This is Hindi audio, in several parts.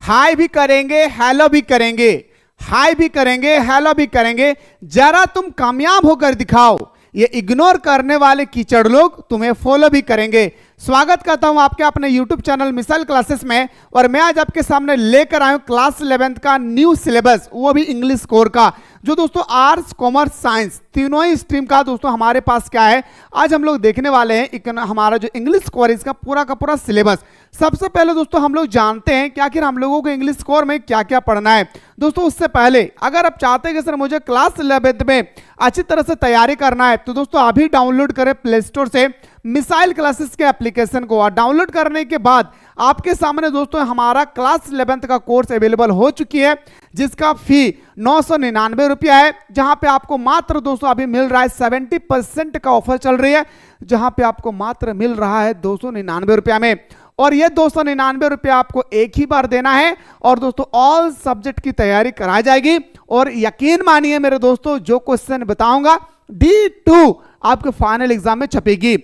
हाय भी करेंगे, हेलो भी करेंगे, हाय भी करेंगे, हेलो भी करेंगे। जरा तुम कामयाब होकर दिखाओ, ये इग्नोर करने वाले कीचड़ लोग तुम्हें फॉलो भी करेंगे। स्वागत करता हूं आपके अपने YouTube चैनल मिसाइल क्लासेस में, और मैं आज आपके सामने लेकर आया हूं क्लास 11th का न्यू सिलेबस, वो भी इंग्लिश कोर का, जो दोस्तों आर्ट्स, कॉमर्स, साइंस तीनों ही स्ट्रीम का दोस्तों हमारे पास क्या है, आज हम लोग देखने वाले हैं हमारा जो इंग्लिश कोर इसका पूरा का पूरा सिलेबस। सबसे पहले दोस्तों हम लोग जानते हैं कि आखिर हम लोगों को इंग्लिश कोर में क्या क्या पढ़ना है। दोस्तों उससे पहले अगर आप चाहते हैं कि सर मुझे क्लास 11th में अच्छी तरह से तैयारी करना है, तो दोस्तों अभी डाउनलोड करें प्ले स्टोर से मिसाइल क्लासेस के एप्लीकेशन को। और डाउनलोड करने के बाद आपके सामने दोस्तों हमारा क्लास 11th का कोर्स अवेलेबल हो चुकी है, जिसका फी 999 रुपया है, जहां पे आपको मात्र दोस्तों अभी मिल रहा है 70% का ऑफर चल रही है, जहां पे आपको मात्र मिल रहा है 299 रुपया में। और ये 299 रुपया आपको एक ही बार देना है, और दोस्तों ऑल सब्जेक्ट की तैयारी कराई जाएगी। और यकीन मानिए मेरे दोस्तों, जो क्वेश्चन बताऊंगा D2 आपके फाइनल एग्जाम में छपेगी।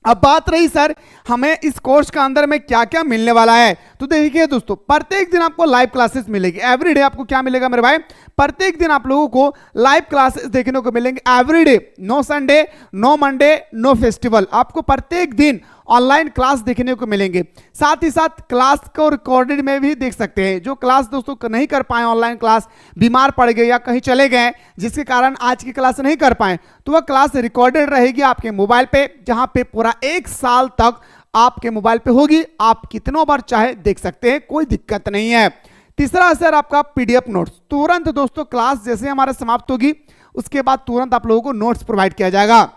अब बात रही सर हमें इस कोर्स के अंदर में क्या क्या मिलने वाला है, तो देखिए दोस्तों प्रत्येक दिन आपको लाइव क्लासेस मिलेगी। एवरीडे आपको क्या मिलेगा मेरे भाई, प्रत्येक दिन आप लोगों को लाइव क्लासेस देखने को मिलेंगे everyday. No Sunday, no Monday, no festival, आपको प्रत्येक दिन ऑनलाइन क्लास देखने को मिलेंगे। साथ ही साथ क्लास को रिकॉर्डेड में भी देख सकते हैं। जो क्लास दोस्तों नहीं कर पाए ऑनलाइन क्लास, बीमार पड़ गए या कहीं चले गए जिसके कारण आज की क्लास नहीं कर पाए, तो वह क्लास रिकॉर्डेड रहेगी आपके मोबाइल पे, जहां पे पूरा 1 साल तक आपके मोबाइल पे होगी। आप कितनों बार चाहे देख सकते हैं, कोई दिक्कत नहीं है। तीसरा असर आपका पीडीएफ नोट्स, तुरंत दोस्तों क्लास जैसे हमारा समाप्त होगी उसके बाद तुरंत आप लोगों को नोट्स प्रोवाइड किया जाएगा।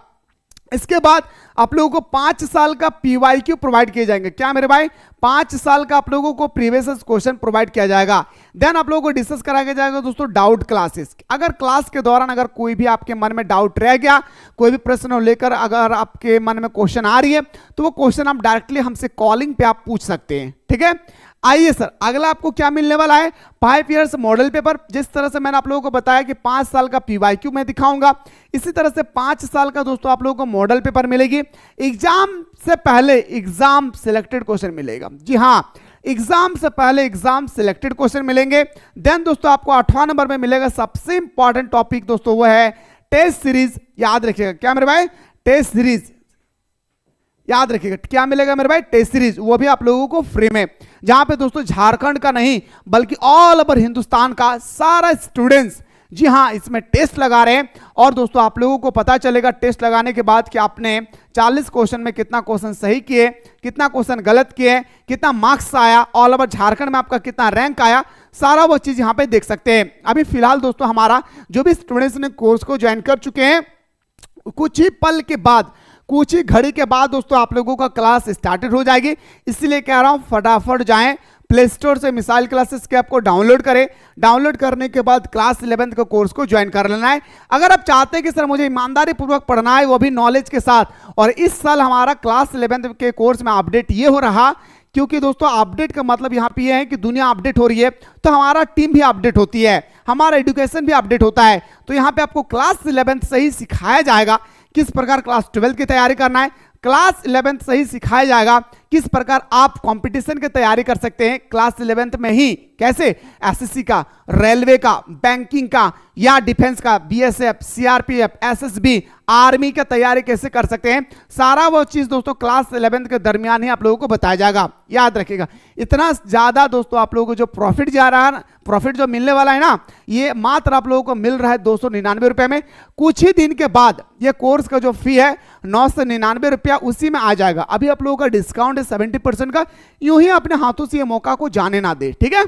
इसके बाद आप लोगों को 5 साल का PYQ प्रोवाइड किए जाएंगे। क्या मेरे भाई, 5 साल का आप लोगों को प्रीवियस क्वेश्चन प्रोवाइड किया जाएगा। देन आप लोगों को डिस्कस कराया जाएगा दोस्तों डाउट क्लासेस। अगर क्लास के दौरान अगर कोई भी आपके मन में डाउट रह गया, कोई भी प्रश्न लेकर अगर आपके मन में क्वेश्चन आ रही है, तो वो क्वेश्चन आप डायरेक्टली हमसे कॉलिंग पे आप पूछ सकते हैं। ठीक है, आइए सर अगला आपको क्या मिलने वाला है, 5 ईयर्स मॉडल पेपर। जिस तरह से मैंने आप लोगों को बताया कि 5 साल का PYQ मैं दिखाऊंगा, इसी तरह से 5 साल का दोस्तों आप लोगों को मॉडल पेपर मिलेगी। एग्जाम से पहले एग्जाम सिलेक्टेड क्वेश्चन मिलेगा। जी हाँ, एग्जाम से पहले एग्जाम सिलेक्टेड क्वेश्चन मिलेंगे। देन दोस्तों आपको 8वां नंबर में मिलेगा सबसे इंपॉर्टेंट टॉपिक दोस्तों, वो है टेस्ट सीरीज। याद रखिएगा क्या मेरे भाई, टेस्ट सीरीज याद रखिएगा। क्या मिलेगा मेरे भाई, टेस्ट सीरीज, वो भी आप लोगों को फ्री में, जहां पे दोस्तों झारखंड का नहीं बल्कि ऑल ओवर हिंदुस्तान का सारा स्टूडेंट्स जी हाँ इसमें टेस्ट लगा रहे हैं। और दोस्तों आप लोगों को पता चलेगा टेस्ट लगाने के बाद कि आपने 40 क्वेश्चन में कितना क्वेश्चन सही किए, कितना क्वेश्चन गलत किए, कितना मार्क्स आया, ऑल ओवर झारखंड में आपका कितना रैंक आया, सारा वो चीज यहाँ पे देख सकते हैं। अभी फिलहाल दोस्तों हमारा जो भी स्टूडेंट्स ने कोर्स को ज्वाइन कर चुके हैं, कुछ ही पल के बाद, कुछ ही घड़ी के बाद दोस्तों आप लोगों का क्लास स्टार्टेड हो जाएगी। इसलिए कह रहा हूं फटाफट जाएं प्ले स्टोर से मिसाइल क्लासेस के ऐप को डाउनलोड करें। डाउनलोड करने के बाद क्लास 11th के कोर्स को ज्वाइन कर लेना है। अगर आप चाहते हैं कि सर मुझे ईमानदारी पूर्वक पढ़ना है, वो भी नॉलेज के साथ, और इस साल हमारा क्लास 11th के कोर्स में अपडेट ये हो रहा, क्योंकि दोस्तों अपडेट का मतलब यहाँ पे ये है कि दुनिया अपडेट हो रही है, तो हमारा टीम भी अपडेट होती है, हमारा एजुकेशन भी अपडेट होता है। तो यहाँ पे आपको क्लास 11th से ही सिखाया जाएगा किस प्रकार क्लास 12 की तैयारी करना है, क्लास 11th से ही सिखाया जाएगा किस प्रकार आप कंपटीशन की तैयारी कर सकते हैं क्लास 11th में ही। कैसे, एसएससी का, रेलवे का, बैंकिंग का या डिफेंस का, BSF, CRPF, SSB, आर्मी का तैयारी कैसे कर सकते हैं, सारा वो चीज दोस्तों क्लास 11th के दरमियान ही आप लोगों को बताया जाएगा। याद रखिएगा, इतना ज्यादा दोस्तों आप लोगों को जो प्रॉफिट जा रहा है, प्रॉफिट जो मिलने वाला है ना, ये मात्र आप लोगों को मिल रहा है 299 रुपए में। कुछ ही दिन के बाद ये कोर्स का जो फी है 999 रुपया उसी में आ जाएगा। अभी आप लोगों का डिस्काउंट है 70% का, यूं ही अपने हाथों से ये मौका को जाने ना दे। ठीक है,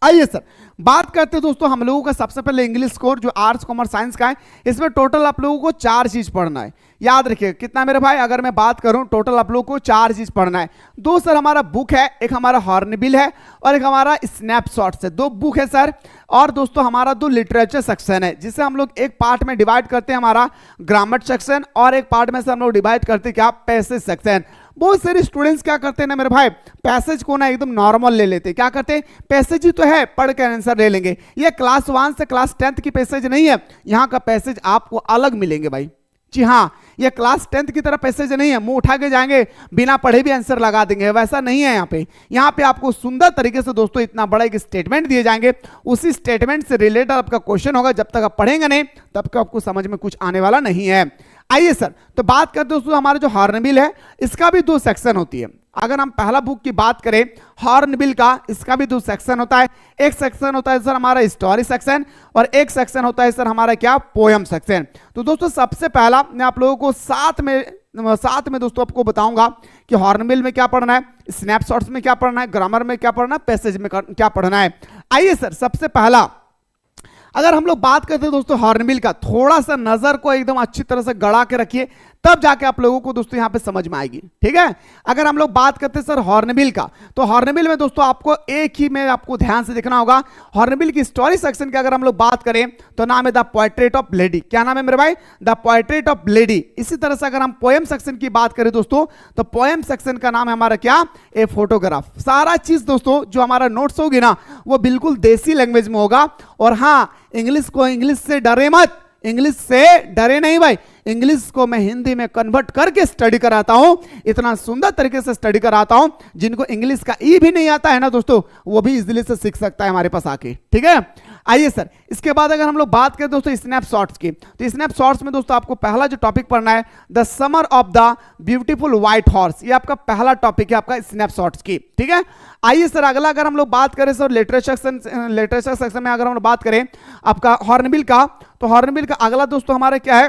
आइए सर बात करते हैं दोस्तों हम लोगों का सबसे पहले इंग्लिश कोर्स जो आर्ट्स, कॉमर्स, साइंस का है। इसमें टोटल आप लोगों को 4 चीज पढ़ना है। याद रखिए कितना मेरे भाई, अगर मैं बात करूं टोटल आप लोगों को 4 चीज पढ़ना है। 2 सर हमारा बुक है, एक हमारा हॉर्नबिल है और एक हमारा स्नैपशॉट्स है। 2 बुक है सर, और दोस्तों हमारा 2 लिटरेचर सेक्शन है, जिसे हम लोग एक पार्ट में डिवाइड करते हैं हमारा ग्रामर सेक्शन, और एक पार्ट में से हम लोग डिवाइड करते हैं क्या, पैसेज सेक्शन। बहुत सारे स्टूडेंट्स क्या करते हैं ना मेरे भाई, पैसेज को ना एकदम नॉर्मल ले लेते हैं। क्या करते हैं, पैसेज ही तो है, पढ़ के आंसर ले लेंगे। ये क्लास 1 से क्लास 10th की पैसेज नहीं है, यहाँ का पैसेज आपको अलग मिलेंगे भाई। जी हाँ, ये क्लास 10th की तरह पैसेज नहीं है, मुंह उठा के जाएंगे बिना पढ़े भी आंसर लगा देंगे, वैसा नहीं है। यहाँ पे आपको सुंदर तरीके से दोस्तों इतना बड़ा एक स्टेटमेंट दिए जाएंगे, उसी स्टेटमेंट से रिलेटेड आपका क्वेश्चन होगा। जब तक आप पढ़ेंगे नहीं तब तक आपको समझ में कुछ आने वाला नहीं है। आइए सर, तो बात करते हैं दोस्तों, हमारा जो हॉर्नबिल है इसका भी 2 सेक्शन होती है। अगर हम पहला बुक की बात करें हॉर्नबिल का, इसका भी 2 सेक्शन होता है। एक सेक्शन होता है सर हमारा स्टोरी सेक्शन, और एक सेक्शन होता है सर हमारा क्या, पोयम सेक्शन। तो दोस्तों सबसे पहला मैं आप लोगों को साथ में दोस्तों आपको बताऊंगा कि हॉर्नबिल में क्या पढ़ना है, स्नैपशॉट्स में क्या पढ़ना है, ग्रामर में क्या पढ़ना है, पैसेज में क्या पढ़ना है। आइए सर, सबसे पहला अगर हम लोग बात करते हैं दोस्तों हॉर्नबिल का, थोड़ा सा नजर को एकदम अच्छी तरह से गड़ा के रखिए, तब जाके आप लोगों को दोस्तों यहां पे समझ में आएगी, ठीक है। अगर हम लोग बात करते हैं सर हॉर्नबिल का, तो हॉर्नबिल में दोस्तों आपको एक ही में आपको ध्यान से देखना होगा। हॉर्नबिल की स्टोरी सेक्शन की अगर हम लोग बात करें तो नाम है द पोर्ट्रेट ऑफ लेडी। क्या नाम है मेरे भाई, द पोर्ट्रेट ऑफ लेडी। इसी तरह से अगर हम पोएम सेक्शन की बात करें दोस्तों, तो पोएम सेक्शन का नाम है हमारा क्या, ए फोटोग्राफ। सारा चीज दोस्तों जो हमारा नोट्स होगी ना, वो बिल्कुल देसी लैंग्वेज में होगा। और हाँ, इंग्लिश से डरे मत, इंग्लिश से डरे नहीं भाई, इंग्लिश को मैं हिंदी में कन्वर्ट करके स्टडी कराता हूं, इतना सुंदर तरीके से स्टडी कराता हूं, जिनको इंग्लिश का ई भी नहीं आता है ना दोस्तों, वो भी इजीली से सीख सकता है हमारे पास आके, ठीक है। आइए सर, इसके बाद अगर हम लोग बात करें दोस्तों स्नैपशॉट्स की, तो स्नैपशॉट्स में दोस्तों आपको पहला जो टॉपिक पढ़ना है, the summer of the beautiful white horse. ये आपका पहला टॉपिक है आपका स्नैपशॉट्स की, ठीक है। आइए सर, अगला अगर हम लोग बात करें सर लिटरेचर सेक्शन में अगर हम लोग बात करें आपका हॉर्नबिल का, तो हॉर्नबिल का अगला दोस्तों हमारा क्या है,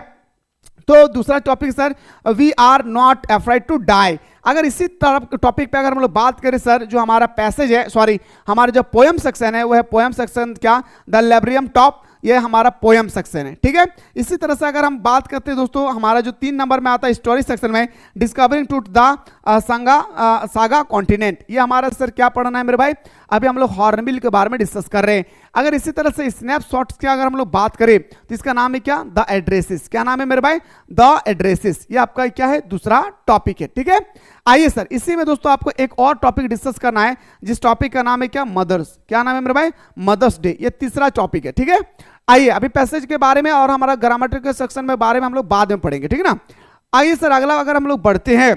तो दूसरा topic sir we are not afraid to die. अगर इसी टॉपिक पे अगर हम लोग बात करें सर, जो हमारा पैसेज है, सॉरी हमारा जो पोएम सेक्शन है वो है पोएम सेक्शन क्या, द लेब्रियम टॉप, ये हमारा पोएम सेक्शन है, ठीक है। इसी तरह से अगर हम बात करते हैं दोस्तों, हमारा जो 3 नंबर में आता है स्टोरी सेक्शन में, discovering to the saga continent. ये हमारा सर क्या पढ़ना है मेरे भाई, अभी हम लोग हॉर्नबिल के बारे में डिस्कस कर रहे हैं। अगर इसी तरह से स्नैपशॉट्स की अगर हम लोग बात करें, तो इसका नाम है क्या, द एड्रेसेस। क्या नाम है मेरे भाई, द एड्रेसेस। ये आपका क्या है, दूसरा टॉपिक है, ठीक है। आइए सर, इसी में दोस्तों आपको एक और टॉपिक डिस्कस करना है, जिस टॉपिक का नाम है क्या, मदर्स। क्या नाम है मेरे भाई, मदर्स डे। ये तीसरा टॉपिक है, ठीक है। आइए अभी पैसेज के बारे में और हमारा ग्रामेटिकल सेक्शन में बारे में हम लोग बाद में पढ़ेंगे, ठीक है ना। आइए सर, अगला अगर हम लोग बढ़ते हैं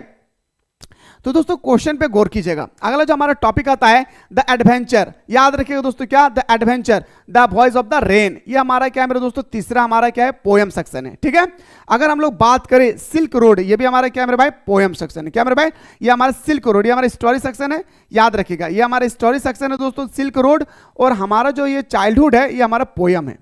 तो दोस्तों क्वेश्चन पे गौर कीजिएगा। अगला जो हमारा टॉपिक आता है द एडवेंचर, याद रखिएगा दोस्तों क्या, the adventure, the voice of the rain. ये हमारा क्या है मेरे दोस्तों, तीसरा हमारा क्या है, पोएम सेक्शन है, ठीक है। अगर हम लोग बात करें सिल्क रोड, ये भी हमारा क्या है मेरे भाई, पोएम सेक्शन है। क्या मेरे भाई, ये हमारा सिल्क रोड, ये हमारा स्टोरी सेक्शन है, याद रखिएगा ये हमारा स्टोरी सेक्शन है दोस्तों, सिल्क रोड। और हमारा जो ये चाइल्डहुड है, ये हमारा पोएम है,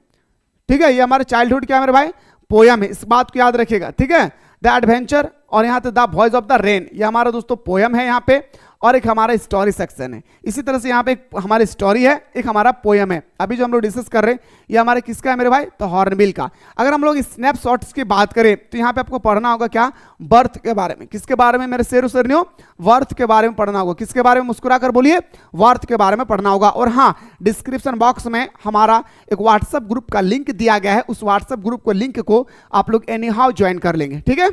ठीक है। ये हमारा चाइल्डहुड क्या है मेरे भाई, पोएम है, इस बात को याद रखिएगा, ठीक है। द एडवेंचर और यहाँ पे the voice of the rain, ये हमारा दोस्तों पोएम है यहाँ पे, और एक हमारा स्टोरी सेक्शन है। इसी तरह से यहाँ पे एक हमारी स्टोरी है, एक हमारा पोएम है। अभी जो हम लोग डिस्कस कर रहे हैं ये हमारे किसका है मेरे भाई, तो हॉर्नबिल का। अगर हम लोग स्नैपशॉट्स की बात करें, तो यहाँ पे आपको पढ़ना होगा क्या, बर्थ के बारे में। किसके बारे में मेरे शेरों शेरनियों, वर्थ के बारे में पढ़ना होगा। किसके बारे में, मुस्कुरा कर बोलिए, वर्थ के बारे में पढ़ना होगा। और हाँ, डिस्क्रिप्शन बॉक्स में हमारा एक व्हाट्सएप ग्रुप का लिंक दिया गया है, उस व्हाट्सएप ग्रुप को लिंक को आप लोग एनी हाउ ज्वाइन कर लेंगे, ठीक है।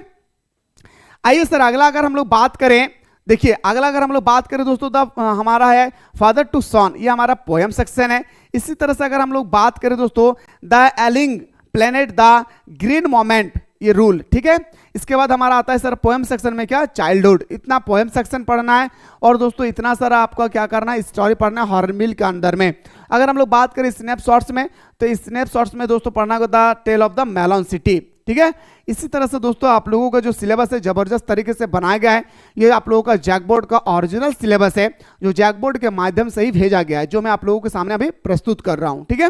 आइए सर, अगला अगर हम लोग बात करें, देखिए अगला अगर हम लोग बात करें दोस्तों, तो हमारा है फादर टू सन, ये हमारा पोएम सेक्शन है। इसी तरह से अगर हम लोग बात करें दोस्तों, the ailing planet the green moment, ये रूल, ठीक है। इसके बाद हमारा आता है सर पोएम सेक्शन में क्या, चाइल्डहुड। इतना पोएम सेक्शन पढ़ना है, और दोस्तों इतना सारा आपका क्या करना है, स्टोरी पढ़ना है हॉर्नबिल के अंदर में। अगर हम लोग बात करें स्नैपशॉट्स में, तो स्नैपशॉट्स में दोस्तों पढ़ना होगा the tale of the melon city, ठीक है। इसी तरह से दोस्तों आप लोगों का जो सिलेबस है जबरदस्त तरीके से बनाया गया है। ये आप लोगों का जैकबोर्ड का ओरिजिनल सिलेबस है, जो जैकबोर्ड के माध्यम से ही भेजा गया है, जो मैं आप लोगों के सामने अभी प्रस्तुत कर रहा हूं, ठीक है।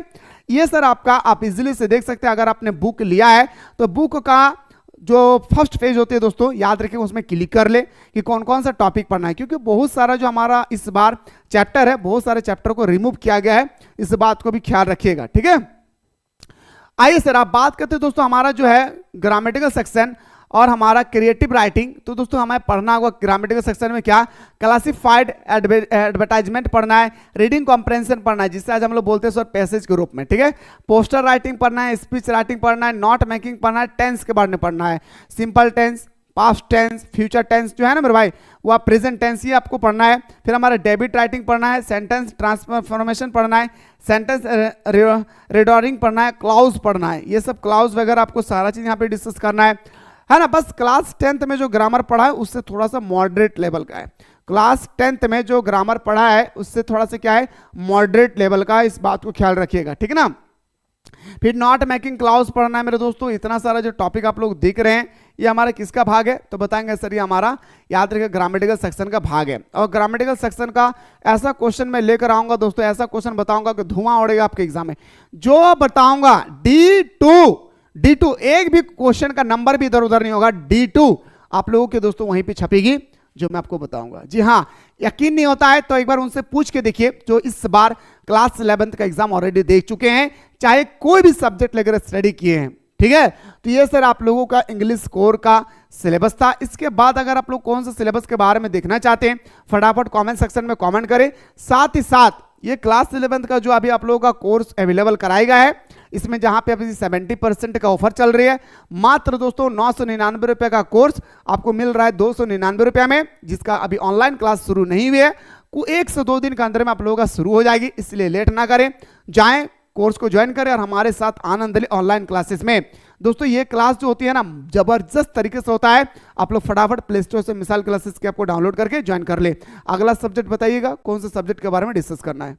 ये सर आपका आप इजीली से देख सकते हैं। अगर आपने बुक लिया है तो बुक का जो फर्स्ट पेज होते हैं दोस्तों, याद रखें उसमें क्लिक कर ले कि कौन कौन सा टॉपिक पढ़ना है, क्योंकि बहुत सारा जो हमारा इस बार चैप्टर है, बहुत सारे चैप्टर को रिमूव किया गया है, इस बात को भी ख्याल रखिएगा, ठीक है। आइए सर, आप बात करते हैं दोस्तों हमारा जो है ग्रामेटिकल सेक्शन और हमारा क्रिएटिव राइटिंग। तो दोस्तों हमें पढ़ना होगा ग्रामेटिकल सेक्शन में क्या, क्लासिफाइड एडवर्टाइजमेंट पढ़ना है, रीडिंग कॉम्प्रेंशन पढ़ना है, जिससे आज हम लोग बोलते हैं सर पैसेज के रूप में, ठीक है। पोस्टर राइटिंग पढ़ना है, स्पीच राइटिंग पढ़ना है, नोट मेकिंग पढ़ना है, टेंस के बारे में पढ़ना है, simple tense, past tense, future tense जो है ना मेरे भाई, वो प्रेजेंट टेंस, ये आपको पढ़ना है। फिर हमारा डेबिट राइटिंग पढ़ना है, सेंटेंस ट्रांसफॉर्मेशन पढ़ना है, सेंटेंस रेडोरिंग पढ़ना है, क्लाउज पढ़ना है। ये सब क्लाउज वगैरह आपको सारा चीज यहाँ पे डिस्कस करना है। है ना। बस क्लास 10th में जो ग्रामर पढ़ा है उससे थोड़ा सा मॉडरेट लेवल का है। क्लास 10th में जो ग्रामर पढ़ा है उससे थोड़ा सा क्या है, मॉडरेट लेवल का। इस बात को ख्याल रखिएगा, ठीक है ना। फिर नॉट मेकिंग क्लाउज पढ़ना है मेरे दोस्तों। इतना सारा जो टॉपिक आप लोग देख रहे हैं ये हमारा किसका भाग है, तो बताएंगे सर ये हमारा, याद रखिए, ग्रामेटिकल सेक्शन का भाग है। और ग्रामेटिकल सेक्शन का ऐसा क्वेश्चन मैं लेकर आऊंगा दोस्तों, ऐसा क्वेश्चन बताऊंगा कि धुआं उड़ेगा आपके एग्जाम में। जो बताऊंगा D2 एक भी क्वेश्चन का नंबर भी इधर उधर नहीं होगा। D2 आप लोगों के दोस्तों वहीं पे छपेगी जो मैं आपको बताऊंगा। जी हाँ, यकीन नहीं होता है तो एक बार उनसे पूछ के देखिए जो इस बार क्लास 11th का एग्जाम ऑलरेडी देख चुके हैं, चाहे कोई भी सब्जेक्ट लेकर स्टडी किए हैं, ठीक है। तो ये सर आप लोगों का इंग्लिश कोर का सिलेबस था। इसके बाद अगर आप लोग कौन सा सिलेबस के बारे में देखना चाहते हैं फटाफट कमेंट सेक्शन में कमेंट करें। साथ ही साथ ये क्लास 11th का जो अभी आप लोगों का कोर्स अवेलेबल कराया गया है, इसमें जहां पे अभी 70% का ऑफर चल रही है, मात्र दोस्तों 999 रुपए का कोर्स आपको मिल रहा है 299 रुपए में, जिसका अभी ऑनलाइन क्लास शुरू नहीं हुई है। 1 से 2 दिन के अंदर में आप लोगों का शुरू हो जाएगी, इसलिए लेट ना करें, जाएं कोर्स को ज्वाइन करें और हमारे साथ आनंद लें ऑनलाइन क्लासेस में। दोस्तों ये क्लास जो होती है ना जबरदस्त तरीके से होता है। आप लोग फटाफट प्ले स्टोर से मिसाल क्लासेस के आपको डाउनलोड करके ज्वाइन कर ले। अगला सब्जेक्ट बताइएगा, कौन से सब्जेक्ट के बारे में डिस्कस करना है।